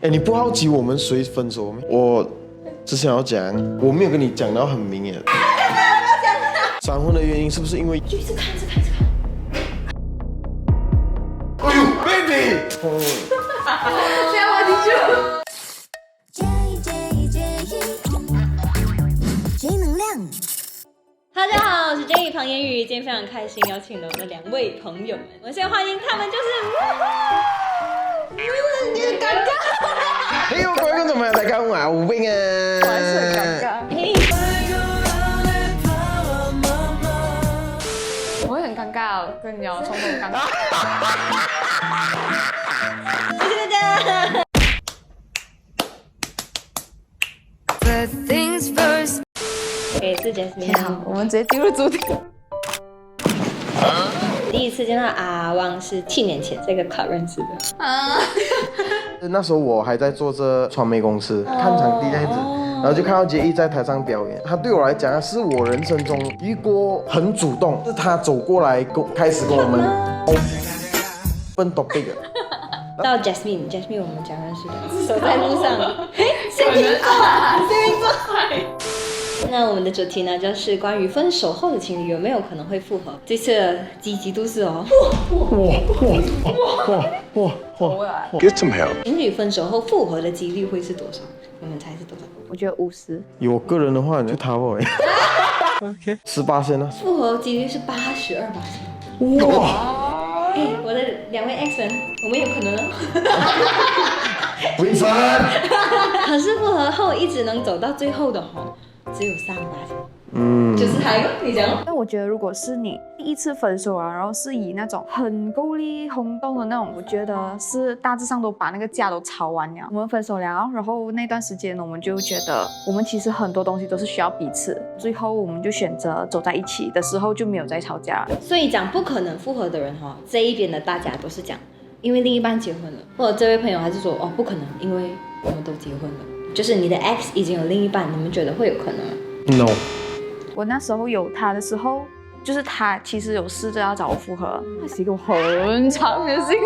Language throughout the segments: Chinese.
哎，你不好奇我们谁分手吗？我只想要讲，我没有跟你讲到很明显。闪婚的原因是不是因为？就一直看，一直看，一直看。哎呦 ，baby！ 现在我进去。正能量。大家好，我是 J 庞言语，今天非常开心邀请了我的2位朋友们，我现在欢迎他们，就是，尴尬。嘿，各位觀眾朋友，大家好，我係胡冰啊。我還是很尷尬。我會很尷尬，跟你講，從頭尷尬。謝謝大家。给自 Jasmine。好，我們直接進入主題。第一次見到阿旺是7年前這個 club 認識的。啊。那時候我還在做着傳媒公司，看場地這樣子，然後就看到傑毅在台上表演。他對我來講，是我人生中遇過很主動，是他走過來開始跟我們分 topic。到 Jasmine 我們講認識的，走在路上，星星座。那我們的主題呢，就是關於分手後的情侶有沒有可能會復合？這次的積極度是哦，哇 Get some help。情侶分手後復合的幾率會是多少？你們猜是多少？我覺得50。以我個人的話，你就他我OK 18%呢？復合幾率是82%。哇！哎，我的2位 X 人，我們有可能。不分。可是復合後一直能走到最後的吼，只有3%。就是他喲，你講。但我覺得如果是你第一次分手啊，然後是以那種很夠力轟動的那種，我覺得是大致上都把那個架都吵完了。我們分手了，然後那段時間我們就覺得我們其實很多東西都是需要彼此，最後我們就選擇走在一起的時候就沒有再吵架了。所以講不可能復合的人哈，這一邊的大家都是講，因為另一半結婚了，或者這位朋友還是說哦不可能，因為我們都結婚了，就是你的 X 已經有另一半，你們覺得會有可能嗎？ No。我那時候有他的時候，就是他其實有試着要找我復合，那是一個很長的心。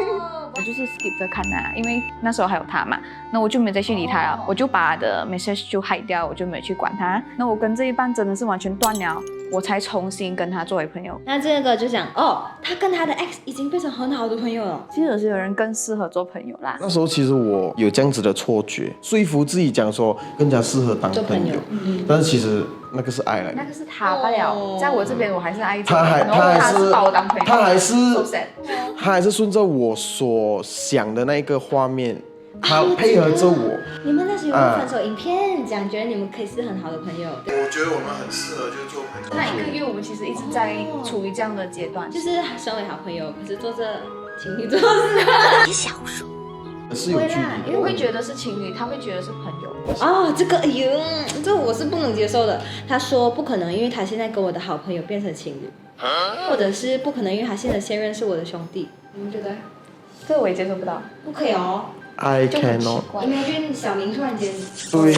我就是 skip 着看他，因為那時候還有他嘛，那我就沒再去理他了，我就把他的 message 就 hide 掉，我就沒去管他。那我跟這一半真的是完全斷了，我才重新跟他作為朋友。那這個就講哦，他跟他的 X 已經變成很好的朋友了。其實有些人更適合做朋友啦。那時候其實我有這樣子的錯覺，說服自己講說更加適合當朋友，但是其實那個是愛來的。那個是他罷了，在我這邊我還是愛着，他還是把我當朋友，他還是 so sad 他還是順着我所想的那個畫面，他配合着我。你們那時候有分手影片，講覺得你們可以是很好的朋友。我覺得我們很適合就做朋友。那1個月我們其實一直在處於這樣的階段，就是身為好朋友，可是做着情侶做事。小說是有距離，因為我會覺得是情侶，他會覺得是朋友。哦，這個哎呦，這我是不能接受的。他說不可能，因為他現在跟我的好朋友變成情侶，或者是不可能，因為他現在現任是我的兄弟。你們覺得？這個我也接受不到，不可以哦。I cannot。Imagine 小明突然間。對，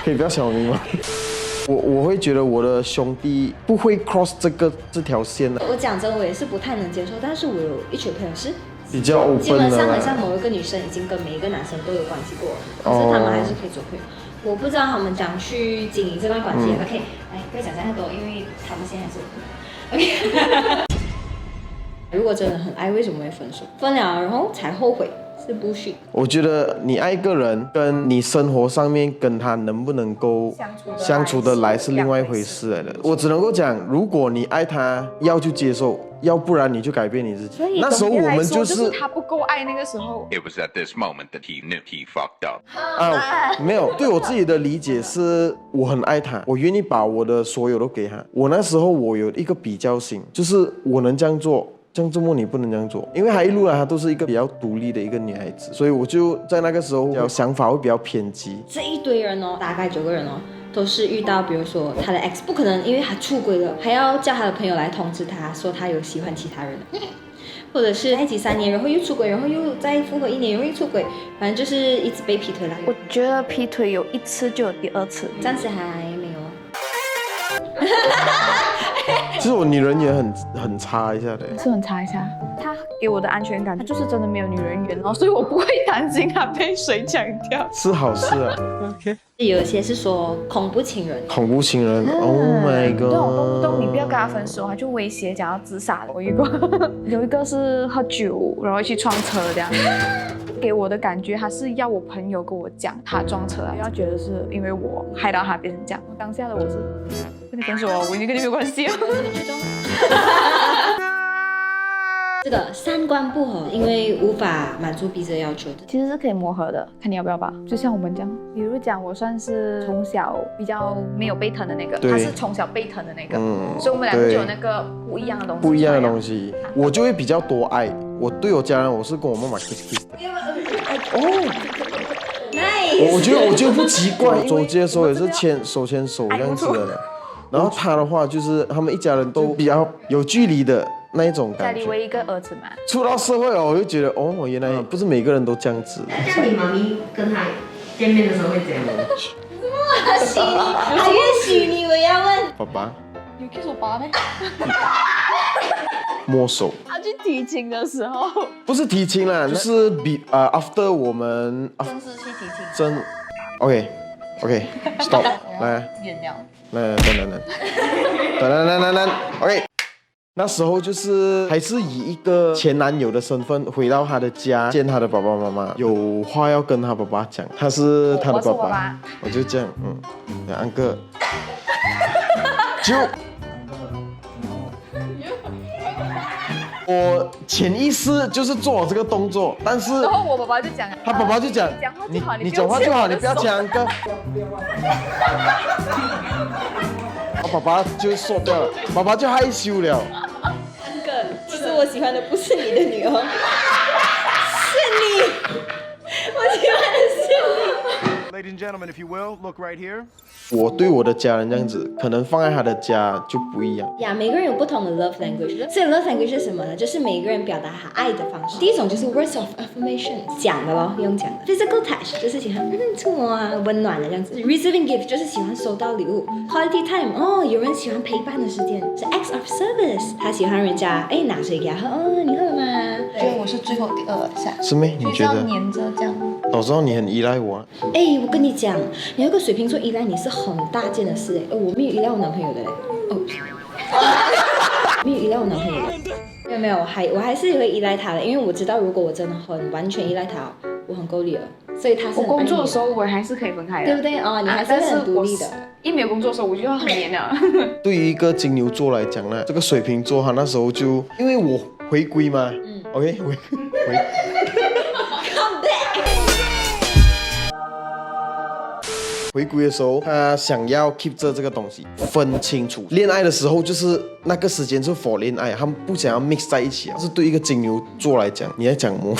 可以不要小明嗎？我會覺得我的兄弟不會 cross 這條線的。我講真，我也是不太能接受，但是我有一群朋友是比較 open 的，基本上很像某一個女生已經跟每一個男生都有關係過了，可是他們還是可以做朋友。我不知道他們怎樣去經營這段關係。OK， 來，不要講太多，因為他們現在是我朋友。OK， 如果真的很愛，為什麼會分手？分了然後才後悔。是bullshit。我覺得你愛一個人，跟你生活上面跟他能不能夠相處得來是另外一回事來的。我只能夠講，如果你愛他，要就接受，要不然你就改變你自己。那時候我們就是他不夠愛那個時候。It was at this moment that he knew he fucked up。沒有，對我自己的理解是，我很愛他，我願意把我的所有都給他。我那時候我有一個比較心，就是我能這樣做。這樣做你不能這樣做，因為她一路來她都是一個比較獨立的一個女孩子，所以我就在那個時候想法會比較偏激。這一堆人哦，大概9個人哦，都是遇到，比如說他的 X 不可能，因為他出軌了，還要叫他的朋友來通知他說他有喜歡其他人，或者是在一起3年，然後又出軌，然後又再復合1年，然後又出軌，反正就是一直被劈腿啦。我覺得劈腿有1次就有第2次，暫時還沒有。其实我女人缘很差一下的。是很差一下。他给我的安全感，他就是真的没有女人缘哦，所以我不会担心他被谁抢掉。是好事啊。有一些是说恐怖情人，恐怖情人，Oh my 这种动不动 god！你不要跟他分手，他就威胁讲要自杀的。我遇过，有一个是喝酒，然后去撞车这样。给我的感觉，他是要我朋友跟我讲他撞车，不要觉得是因为我害到他变成这样。当下的我是跟你分手哦，我已经跟你没有关系了。这个三观不合，因为无法满足彼此的要求的。其实是可以磨合的，看你要不要吧。就像我们这样，比如讲我算是从小比较没有被疼的那个，对他是从小被疼的那个，嗯所以我们两个对就有那个不一样的东西。不一样的东西，我就会比较多爱。我对我家人，我是跟我妈妈 kiss kiss 的。我觉得不奇怪，走街的时候也是手牵手这样子的。然后他的话就是他们一家人都比较有距离的那一种家感觉。里唯一一个儿子嘛，出到社会哦，我就觉得哦，原来不是每个人都这样子。像你妈咪跟他见面的时候会怎样？虚拟，还越虚拟，我要问。爸爸有 kiss 我爸咩？摸手，他去提亲的时候，不是提亲啦，就是after 我们正式去提亲，真 OK stop 来。远了。等，OK， 那时候就是还是以一个前男友的身份回到他的家见他的爸爸妈妈，有话要跟他爸爸讲，他是他的爸爸，我就这样，安哥，就我潜意识就是做了这个动作，但是然后我爸爸就讲，他爸爸就讲，你讲话就好，你不要抢安哥。我爸爸就说掉了，爸爸就害羞了。哥，其实我喜欢的不是你的女儿，是你，我喜欢的是你。 Ladies and gentlemen, if you will, look right here. 我对我的家人这样子，可能放在他的家就不一样。呀，每个人有不同的 love language，所以 love language 是什么呢？就是每个人表达他爱的方式。第一种就是 words of affirmation， 讲的咯，用讲的。physical touch 就是喜欢触摸啊，温暖的这样子。receiving gift 就是喜欢收到礼物。quality time 哦，有人喜欢陪伴的时间。是 acts of service， 他喜欢人家拿水给他喝，哦，你喝了吗？觉得我是最后第二下，是咩？你觉得？黏着这样。我知道你很依赖我啊。我跟你讲，你有个水瓶座依赖你是很大件的事我没有依赖我男朋友的嘞。没有依赖我男朋友的。没有，我还是会依赖他的，因为我知道如果我真的很完全依赖他，我很够力了。所以他是我工作的时候我还是可以分开的，对不对哦？你还是会很独立的。一没有工作的时候我就要很黏了。对于一个金牛座来讲呢，这个水瓶座他那时候就因为我回归嘛，OK 回。回归的时候，他想要 keep 着这个东西，分清楚。恋爱的时候就是那个时间是 for 恋爱，他们不想要 mix 在一起啊。是对一个金牛座来讲，你在讲么？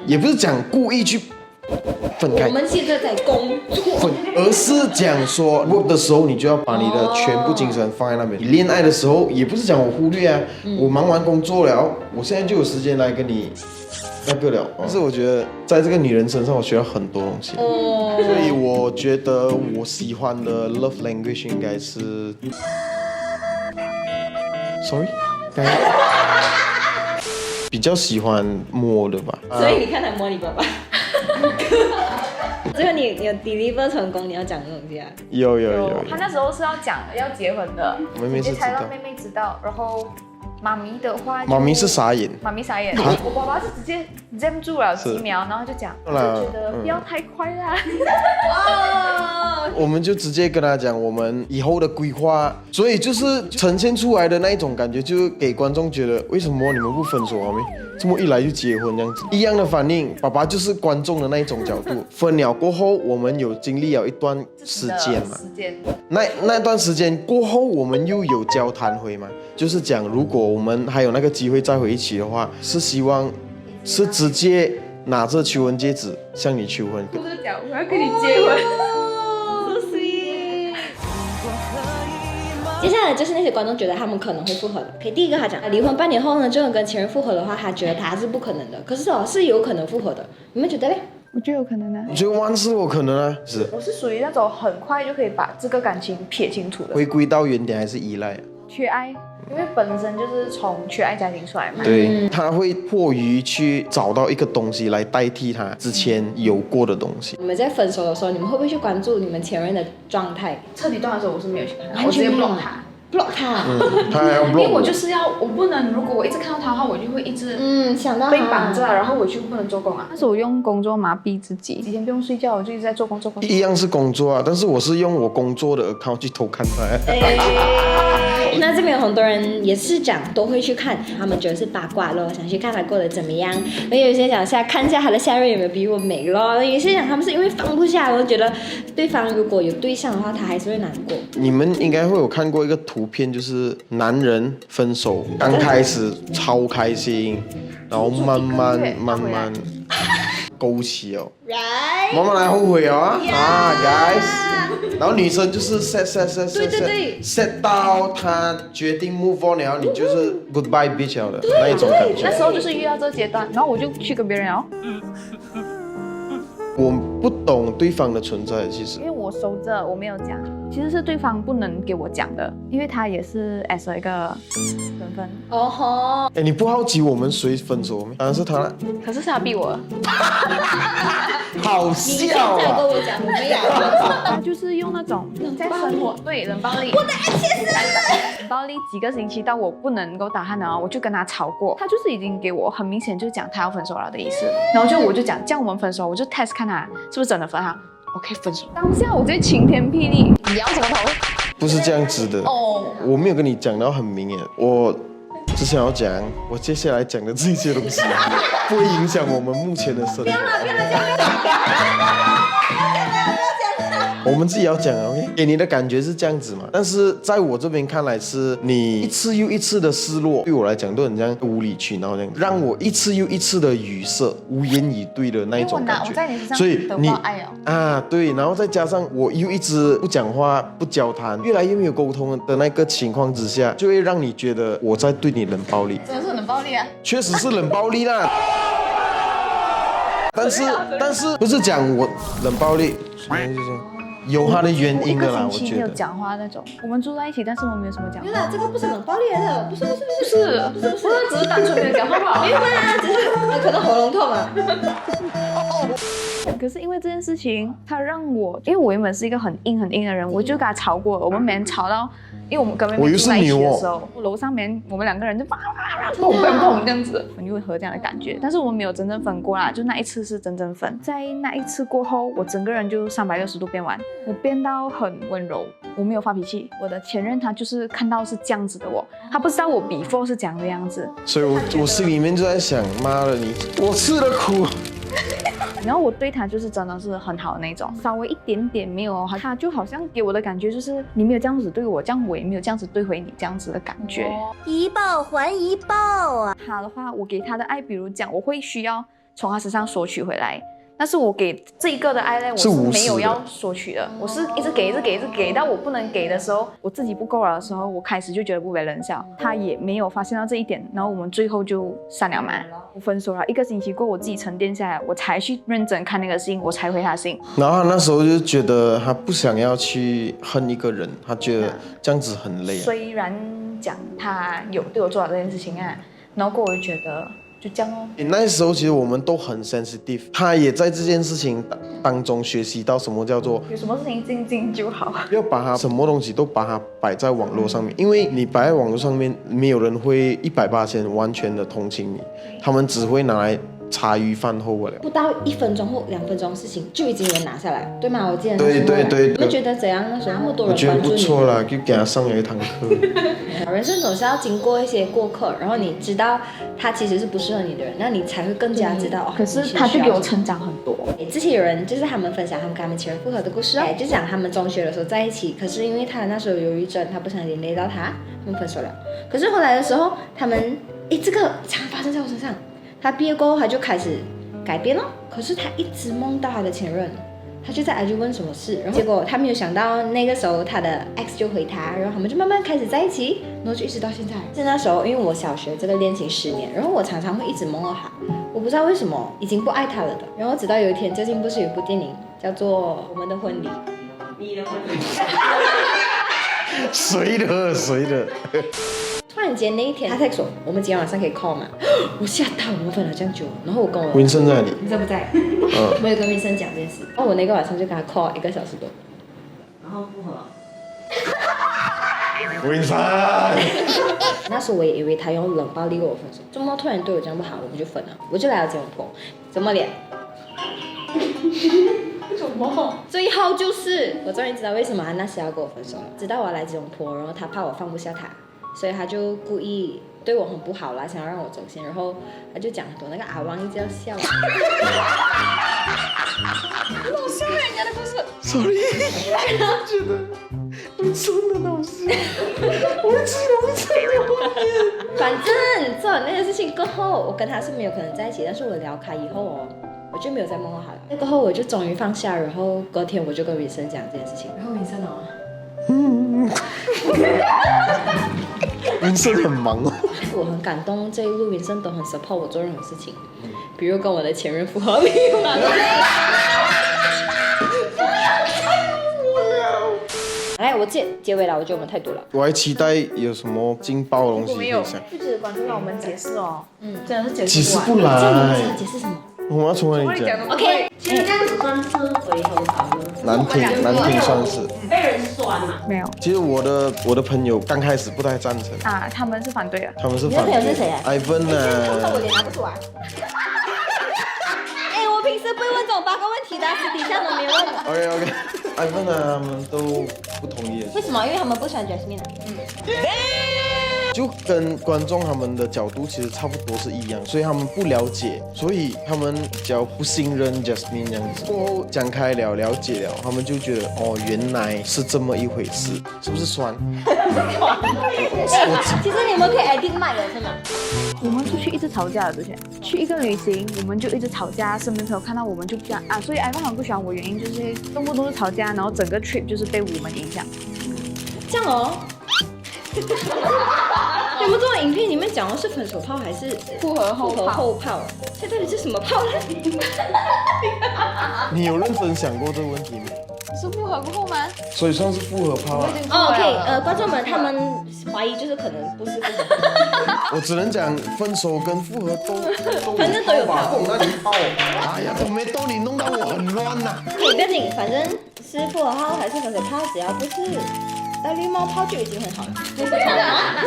也不是讲故意去分开，我们现在在工作，而是讲说 work 的时候，你就要把你的全部精神放在那边。你恋爱的时候，也不是讲我忽略啊，我忙完工作了，我现在就有时间来跟你。那个了，但是我觉得在这个女人身上，我学到很多东西，所以我觉得我喜欢的 love language 应该是 ，sorry， 比较喜欢摸的吧。所以你看他摸你爸爸。这个你有 deliver 成功，你要讲的东西啊？有。他那时候是要讲要结婚的，妹妹是知道才让妹妹知道，然后。妈咪的话，妈咪是傻眼，妈咪傻眼。我爸爸是直接 jam 住了几秒，然后就讲，我就觉得不要太快啦。我们就直接跟他讲我们以后的规划，所以就是呈现出来的那一种感觉，就给观众觉得为什么你们不分手啊？这么一来就结婚这样子，一样的反应。爸爸就是观众的那一种角度，分了过后，我们有经历了一段时间嘛，那段时间过后，我们又有交谈回嘛，就是讲如果我们还有那个机会再回一起的话，是希望是直接拿着求婚戒指向你求婚，不是讲我要跟你结婚。接下来就是那些观众觉得他们可能会复合的。OK， 第一个他讲离婚半年后呢，就能跟前任复合的话，他觉得他是不可能的。可是是有可能复合的，你们觉得嘞？我觉得有可能啊。我觉得万事有可能啊，是。我是属于那种很快就可以把这个感情撇清楚的。回归到原点还是依赖。缺爱，因为本身就是从缺爱家庭出来嘛。对，他会迫于去找到一个东西来代替他之前有过的东西。你们在分手的时候，你们会不会去关注你们前任的状态彻底断的时候我是没有去看的，完我直接全没有 block 他。 ？block 他，他还要因为 block 我就是要，我不能，如果我一直看到他的话，我就会一直想到他被绑着，然后我就不能做工啊。那时候我用工作麻痹自己，几天不用睡觉，我就一直在做工。一样是工作啊，但是我是用我工作的 account 去偷看他。那这边有很多人也是讲都会去看，他们觉得是八卦咯，想去看他过得怎么样。那有些讲看一下他的下任有没有比我美咯，有些讲他们是因为放不下，我觉得对方如果有对象的话，他还是会难过。你们应该会有看过一个图片，就是男人分手刚开始超开心，然后慢慢勾起哦，慢慢来后悔哦啊 guys， 然后女生就是 set 到她决定 move on 了，你就是 goodbye bitch 了的那一种感觉。那时候就是遇到这个阶段，然后我就去跟别人聊。我不懂对方的存在，其实因为我收着，我没有讲，其实是对方不能给我讲的，因为他也是 as 一个身份。哦吼，哎，你不好奇我们谁分手吗？当然是他了，可是他逼我的，好你现笑啊！在跟我讲我没有，他就是用那种在生活对冷暴力，我的爱情是冷暴力几个星期到我不能够打鼾了，我就跟他吵过，他就是已经给我很明显就讲他要分手了的意思，然后我就讲这样我们分手，我就 test 看他是不是真的分他 ，OK 分手。当下我直接晴天霹雳，你摇什么头？不是这样子的，我没有跟你讲到很明显，我只想要讲我接下来讲的这些东西不会影响我们目前的生活。我们自己要讲 ，OK？ 给你的感觉是这样子嘛？但是在我这边看来，是你一次又一次的失落，对我来讲都很像无理取闹这样，让我一次又一次的语塞、无言以对的那一种感觉。我在你身上所以得不到爱哦。啊，对，然后再加上我又一直不讲话、不交谈，越来越没有沟通的那个情况之下，就会让你觉得我在对你冷暴力。真的是冷暴力啊！确实是冷暴力啦。但是不是讲我冷暴力，就是有它的原因的啦，我一个星期没有觉得。讲话那种，我们住在一起，但是我们没有什么讲话。原来这个不是冷暴力来的，不是，只是单纯没有讲话吧？没有啊，只是可能喉咙痛啊。可是因为这件事情，他让我，因为我原本是一个很硬的人，我就跟他吵过，我们每天吵到，因为我们跟妹妹住在一起的时候，楼上面我们两个人就砰这样子，我们就会和这样的感觉。但是我们没有真正分过啦，就那一次是真正分。在那一次过后，我整个人就360度变完，我变到很温柔，我没有发脾气。我的前任他就是看到是这样子的他不知道我 before 是这样的样子，所以我心里面就在想，妈的你，我吃了苦。然后我对他就是真的是很好的那种，稍微一点点没有，他就好像给我的感觉就是你没有这样子对我，这样我也没有这样子对回你这样子的感觉。一报还一报啊！他的话，我给他的爱，比如讲，我会需要从他身上索取回来。但是我给这一个的爱呢，我是没有要索取的，我是一直给，到我不能给的时候，我自己不够了的时候，我开始就觉得不被人笑。他也没有发现到这一点，然后我们最后就散了嘛，我分手了。1个星期过，我自己沉淀下来，我才去认真看那个信，我才回他信。然后他那时候就觉得他不想要去恨一个人，他觉得这样子很累。虽然讲他有对我做了这件事情啊，然后过后我就觉得。就这样哦。那时候其实我们都很 sensitive， 他也在这件事情当中学习到什么叫做有什么事情静静就好，要把它什么东西都把它摆在网络上面，因为你摆在网络上面，没有人会180%完全的同情你，他们只会拿来茶余饭后了。不到1分钟或2分钟的事情就已经有人拿下来，对吗？我记得那时候对，你们觉得怎样？那时候那么多人我觉得关注你，不错啦，就给他上了一堂课。人生总是要经过一些过客，然后你知道他其实是不适合你的人，那你才会更加知道。可是他就给我成长很多。之前有人就是他们分享他们跟他们前任复合的故事哦，就讲他们中学的时候在一起，可是因为他那时候有忧郁症，他不想连累到他们分手了。可是后来的时候，他们这个常发生在我身上。他毕业过后他就开始改变了，可是他一直梦到他的前任。他就在 IG 问什么事，然后结果他没有想到那个时候他的 ex 就回他，然后他们就慢慢开始在一起，然后就一直到现在。是那时候因为我小学这个恋情10年，然后我常常会一直梦到他，我不知道为什么已经不爱他了的。然后直到有一天，最近不是有一部电影叫做《我们的婚礼》，你的婚礼。谁的？突然间那一天，他在说我们今天晚上可以 call 吗？我吓到，我们分了这样久，然后我跟我文森在哪里？你在不在？我有跟文森讲这件事，然后我那个晚上就跟他 call 1个小时多，然后复合。文森，那时候我也以为他用冷暴力跟我分手，怎么突然对我这样不好，我们就分了，我就来了吉隆坡，怎么脸？怎么？最后就是我终于知道为什么他那时要跟我分手了，知道我要来吉隆坡，然后他怕我放不下他，所以他就故意对我很不好啦，想要让我走先，然后他就讲很多那个阿汪一直要笑。老笑人家的故事。 Sorry， 我觉得文森很好笑，我记得文森的画面。反正做完那件事情过后，我跟他是没有可能在一起，但是我聊开以后哦，我就没有再梦到他了。那过后我就终于放下，然后隔天我就跟云生讲这件事情，然后云生哦，文森很忙哦。我很感动，这一路云生都很 support 我做任何事情，比如跟我的前任复合，没有啦。来，我结尾了，我觉得我们太多了。我还期待有什么劲爆的东西可以想，不值得关注，让我们解释哦。真的是解解释释不完。不这样你来知道。解释什么我们要从哪里讲？ ？OK，其实这样子算是回头草吗？难听算是。被人酸嘛。没有其实我的朋友刚开始不太赞成，啊，他们是反对的。他们是你的反对。朋友是谁啊？Ivan 我啊，脸拿不出来。哎，我平时不会问这种八卦问题的，私底下都没有问。OK，Ivan 啊，他们都不同意。为什么？因为他们不喜欢 Jasmine 啊。就跟观众他们的角度其实差不多是一样，所以他们不了解，所以他们比较不信任 Jasmine 这样子。过后讲开了，了解了，他们就觉得哦，原来是这么一回事，是不是酸？其实你们可以 edit 卖的是吗？我们出去一直吵架的，之前去一个旅行，我们就一直吵架，身边朋友看到我们就不想啊，所以艾văn很不喜欢我，原因就是动不动就吵架，然后整个 trip 就是被我们影响。这样哦。你们这种影片里面讲的是分手炮还是复合后炮后炮？这到底是什么炮呢？你有认真想过这个问题吗？是复合过后吗？所以算是复合炮啊。哦，OK，观众们他们怀疑就是可能不是复合，我只能讲分手跟复合都反正都有吧，炮不懂那里炮。哎呀，都没道理，弄到我很乱呐。不要紧，反正是复合炮还是分手炮，只要不是戴绿帽炮就已经很好了。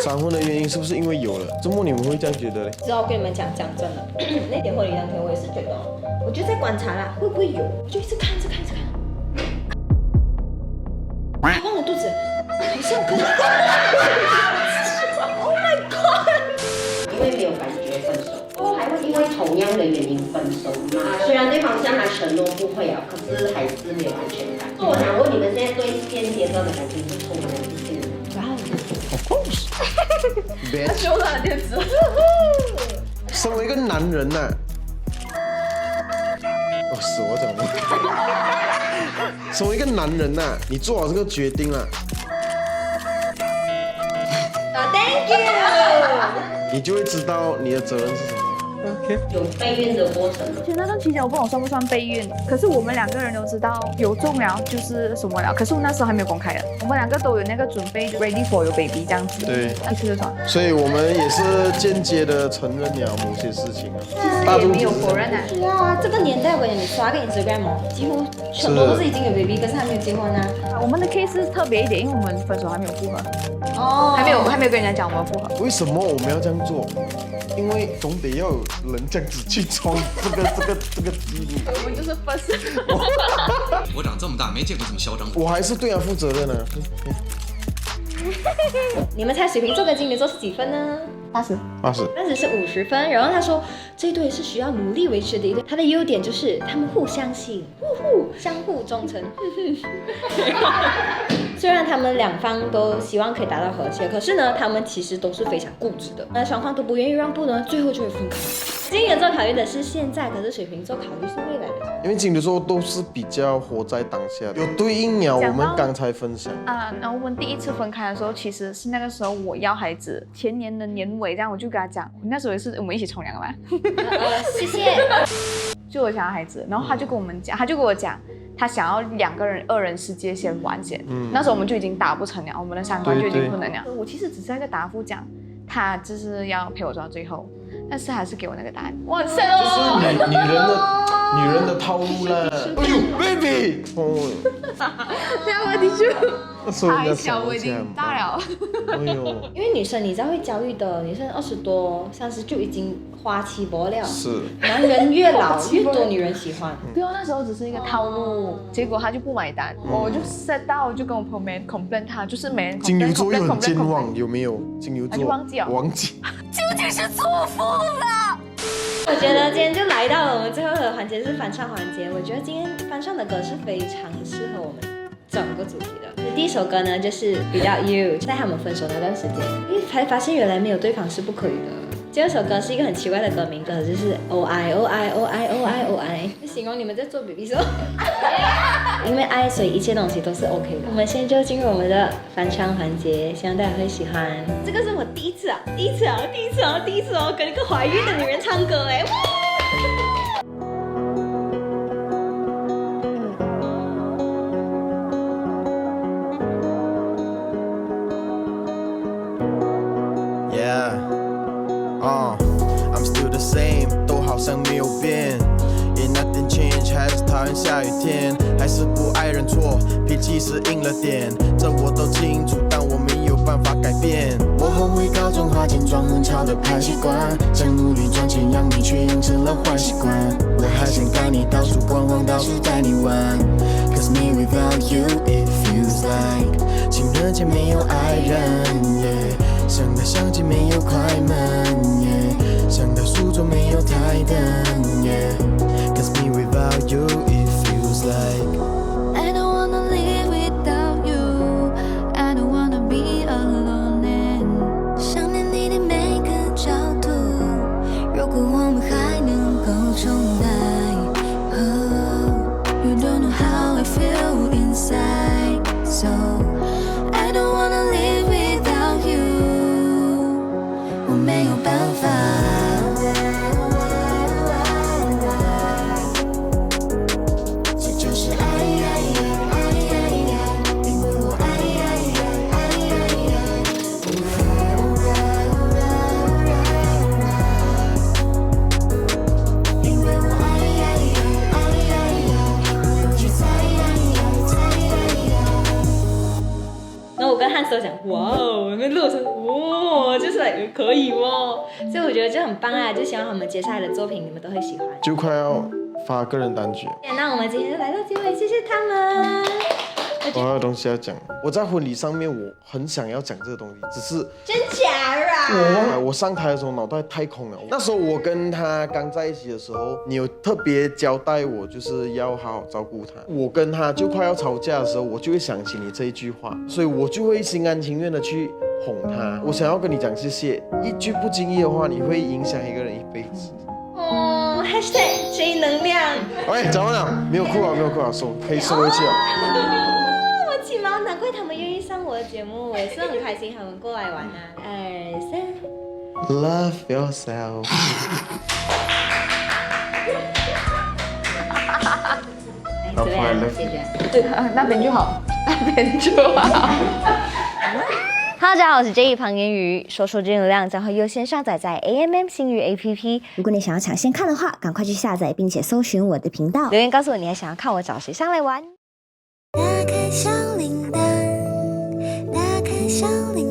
闪婚的原因是不是因为有了？周末你们会这样觉得嘞？之后我跟你们讲真的，那天婚礼当天我也是觉得，我就在观察啦，会不会有？我就一直看。我忘了肚子，好像跟。Oh my god！ 因为没有感觉分手，还会因为同样的原因分手吗？虽然对方向他承诺不会啊，可是还是没有安全感。所以我想问你们现在对现阶段的感情是充满了自信的吗？ Of course 。他修了电池。身为一个男人呐、死我讲了。身为一个男人呐、你做好这个决定啦， Thank you。你就会知道你的责任是什么。OK。有备孕的过程吗？其实那段期间我不懂算不算备孕，可是我们两个人都知道有中了就是什么了，可是我那时候还没有公开的，我们两个都有那个准备 ready for your baby 这样子。对那其实算，所以我们也是间接的承认了某些事情啊。其实也没有否认啊。对啊，这个年代我跟你刷个 Instagram 哦，几乎全部都是已经有 baby，可是还没有结婚啊。我们的 case 是特别一点，因为我们分手还没有复合，哦，还没有跟人家讲我们复合。为什么我们要这样做？因为总得要有人这样子去创这个记录。我们就是分手。我长这么大没见过这么嚣张的。我还是对他负责任啊。你们猜水瓶座跟金牛座是几分呢80。80。当时是50分，然后他说这一对是需要努力维持的一对，他的优点就是他们互相吸引，相互忠诚。虽然他们两方都希望可以达到和谐，可是呢，他们其实都是非常固执的。那双方都不愿意让步呢，最后就会分开。金牛座考虑的是现在，可是水瓶座考虑是未来的。因为金牛座都是比较活在当下的，有对应了我们刚才分享。然后我们第一次分开的时候，其实是那个时候我要孩子，前年的年尾这样，我就跟他讲，那时候也是我们一起冲凉嘛。谢谢。就我想要孩子，然后他就跟我们讲，他就跟我讲，他想要2人世界先完先。那时候我们就已经达不成了，我们的3观就已经不能了。我其实只是那个答复讲，他就是要陪我走到最后，但是还是给我那个答案。哇塞哦！就是女人的套路啦。哎呦 ，baby， 哦，这样问题就太小，我已经大了。哎呦，因为女生你知道会焦虑的，女生20多、30就已经花期薄了。是。男人越老越多女人喜欢。对哦，那时候只是一个套路，结果他就不买单，我就 set 到，就跟我朋友们 complain 他，就是没人 complain。金牛座又很健忘，有没有？金牛座。就忘记了。忘记。究竟是错付了。我觉得今天就来到了我们最后的环节，是翻唱环节。我觉得今天翻唱的歌是非常适合我们整个主题的。第一首歌呢，就是 Without You， 在他们分手那段时间，因为才发现原来没有对方是不可以的。第二首歌是一个很奇怪的歌名，歌就是 Oh I Oh I Oh I Oh I Oh I， 形容你们在做 BB 手。因为爱，所以一切东西都是 OK 的。我们现在就进入我们的翻唱环节，希望大家会喜欢。这个是我第一次跟一个怀孕的女人唱歌哎。I'm still the same， 都好像没有变。也 nothing change， 还是讨厌下雨天，还是不爱认错，脾气是硬了点，这我都清楚，但我没有办法改变。我后悔高中花钱装很潮的排气管，想努力赚钱养你，却养成了坏习惯。我还想带你到处逛逛，到处带你玩。Cause me without you it feels like 情人节没有爱人， yeah， 想到相机没有快门， yeah， 想到书桌没有台灯， yeah。Cause me without you it feels like I don't wanna live without you. I don't wanna be alone. And 想念你的每个角度，如果我们还能够重来。You don't know how I feel inside. So I don't wanna live without you. 我没有办法。然后我跟汉斯都讲，哇哦，那录成哇，就是可以哦，所以我觉得就很棒啊，就希望他们接下来的作品你们都会喜欢。就快要发个人单曲，那我们今天就来到结尾，谢谢他们。我还有东西要讲。我在婚礼上面，我很想要讲这个东西，只是真假啊？我上台的时候脑袋太空了。那时候我跟他刚在一起的时候，你有特别交代我，就是要好好照顾他。我跟他就快要吵架的时候，我就会想起你这一句话，所以我就会心甘情愿的去哄他。我想要跟你讲谢谢，一句不经意的话，你会影响一个人一辈子。哦#正能量。喂，怎么了？没有哭啊，没有哭啊，收可以收回去了。我起毛，难怪他们愿意上我的节目，我也是很开心他们过来玩啊。2、3。Love yourself 。怎么样？解决？对，那边就好，那边就好。Hello， 大家好，我是 J 庞言语，说正能量将会优先上载在 AMM 星语 APP。如果你想要抢先看的话，赶快去下载并且搜寻我的频道。留言告诉我你还想要看我找谁上来玩。打开小铃铛，打开小铃铛。